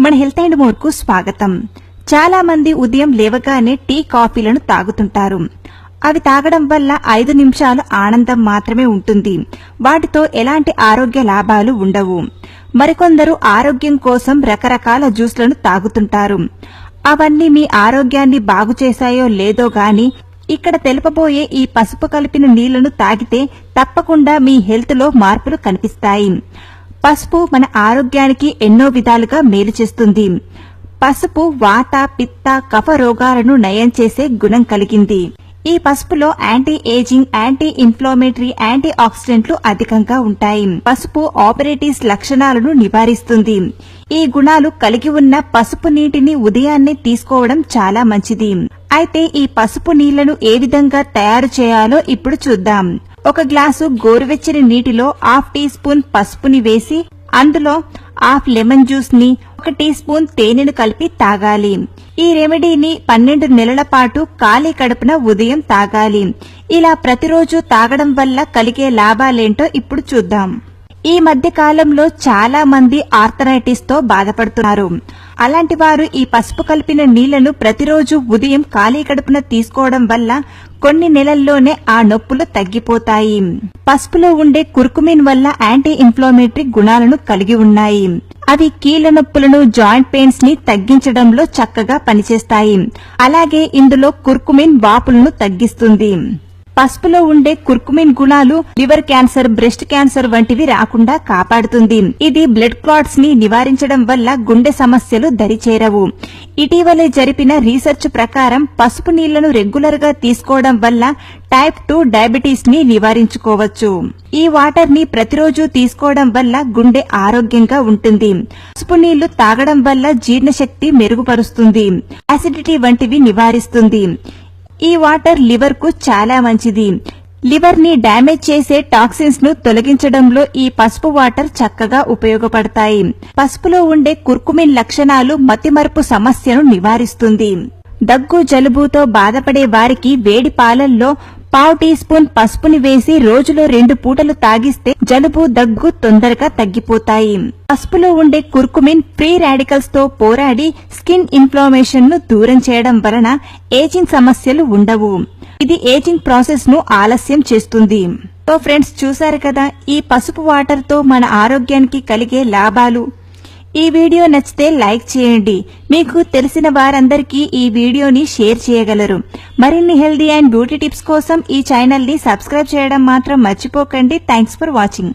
మన health and more కు స్వాగతం. చాలా మంది ఉదయం లేవగానే టీ కాఫీలను తాగుతుంటారు. అవి తాగడం వల్ల 5 నిమిషాలు ఆనందం మాత్రమే ఉంటుంది. వాటితో ఎలాంటి ఆరోగ్య లాభాలు ఉండవు. మరికొందరు ఆరోగ్యం కోసం రకరకాల జ్యూస్లను తాగుతుంటారు. అవన్నీ మీ ఆరోగ్యాన్ని బాగు చేశాయో లేదో గాని ఇక్కడ తెలుపబోయే ఈ పసుపు కలిపిన నీళ్లను తాగితే తప్పకుండా మీ హెల్త్ లో మార్పులు కనిపిస్తాయి. పసుపు మన ఆరోగ్యానికి ఎన్నో విధాలుగా మేలు చేస్తుంది. పసుపు వాత, పిత్త, కఫ రోగాలను నయం చేసే గుణం కలిగింది. ఈ పసుపులో anti ageing, anti inflammatory, anti ఆక్సిడెంట్లు అధికంగా ఉంటాయి. పసుపు ఆపరేటివ్స్ లక్షణాలను నివారిస్తుంది. ఈ గుణాలు కలిగి ఉన్న పసుపు నీటిని ఉదయాన్నే తీసుకోవడం చాలా మంచిది. అయితే ఈ పసుపు నీళ్లను ఏ విధంగా తయారు చేయాలో ఇప్పుడు చూద్దాం. ఒక గ్లాసు గోరువెచ్చని నీటిలో 1/2 టీ స్పూన్ పసుపుని వేసి అందులో 1/2 లెమన్ జ్యూస్ ని 1 టీ స్పూన్ తేనెను కలిపి తాగాలి. ఈ రెమెడీని 12 నెలల పాటు ఖాళీ కడుపున ఉదయం తాగాలి. ఇలా ప్రతిరోజు తాగడం వల్ల కలిగే లాభాలేంటో ఇప్పుడు చూద్దాం. ఈ మధ్య కాలంలో చాలా మంది ఆర్థరైటిస్ తో బాధపడుతున్నారు. అలాంటి వారు ఈ పసుపు కలిపిన నీళ్లను ప్రతిరోజు ఉదయం ఖాళీ కడుపున తీసుకోవడం వల్ల కొన్ని నెలల్లోనే ఆ నొప్పులు తగ్గిపోతాయి. పసుపులో ఉండే కుర్కుమిన్ వల్ల యాంటీ ఇన్ఫ్లమేటరీ గుణాలను కలిగి ఉన్నాయి. అవి కీళ్ల నొప్పులను, జాయింట్ పెయిన్స్ ని తగ్గించడంలో చక్కగా పనిచేస్తాయి. అలాగే ఇందులో కుర్కుమిన్ వాపులను తగ్గిస్తుంది. పసుపులో ఉండే కుర్కుమిన్ గుణాలు లివర్ క్యాన్సర్, బ్రెస్ట్ క్యాన్సర్ వంటివి రాకుండా కాపాడుతుంది. ఇది బ్లడ్ క్లాట్స్ ని నివారించడం వల్ల గుండె సమస్యలు దరిచేరవు. ఇటీవలే జరిపిన రీసెర్చ్ ప్రకారం పసుపు నీళ్లను రెగ్యులర్ గా తీసుకోవడం వల్ల టైప్ 2 డయాబెటీస్ ని నివారించుకోవచ్చు. ఈ వాటర్ ని ప్రతిరోజు తీసుకోవడం వల్ల గుండె ఆరోగ్యంగా ఉంటుంది. పసుపు నీళ్లు తాగడం వల్ల జీర్ణశక్తి మెరుగుపరుస్తుంది. యాసిడిటీ వంటివి నివారిస్తుంది. ఈ వాటర్ లివర్ కు చాలా మంచిది. లివర్ ని డ్యామేజ్ చేసే టాక్సిన్స్ ను తొలగించడంలో ఈ పసుపు వాటర్ చక్కగా ఉపయోగపడతాయి. పసుపులో ఉండే కుర్కుమిన్ లక్షణాలు మతిమరుపు సమస్యను నివారిస్తుంది. దగ్గు, జలుబుతో బాధపడే వారికి వేడి పాలల్లో 1/2 టీ స్పూన్ పసుపుని వేసి రోజులో 2 పూటలు తాగిస్తే జలుబు, దగ్గు తొందరగా తగ్గిపోతాయి. పసుపులో ఉండే కుర్కుమిన్ ఫ్రీ రాడికల్స్ తో పోరాడి స్కిన్ ఇన్ఫ్లమేషన్ ను దూరం చేయడం వలన ఏజింగ్ సమస్యలు ఉండవు. ఇది ఏజింగ్ ప్రాసెస్ ను ఆలస్యం చేస్తుంది. సో ఫ్రెండ్స్, చూశారు కదా ఈ పసుపు వాటర్ తో మన ఆరోగ్యానికి కలిగే లాభాలు. ఈ వీడియో నచ్చితే లైక్ చేయండి. మీకు తెలిసిన వారందరికీ ఈ వీడియోని షేర్ చేయగలరు. మరిన్ని హెల్దీ అండ్ బ్యూటీ టిప్స్ కోసం ఈ ఛానల్ ని సబ్స్క్రైబ్ చేయడం మాత్రం మర్చిపోకండి. Thanks for watching.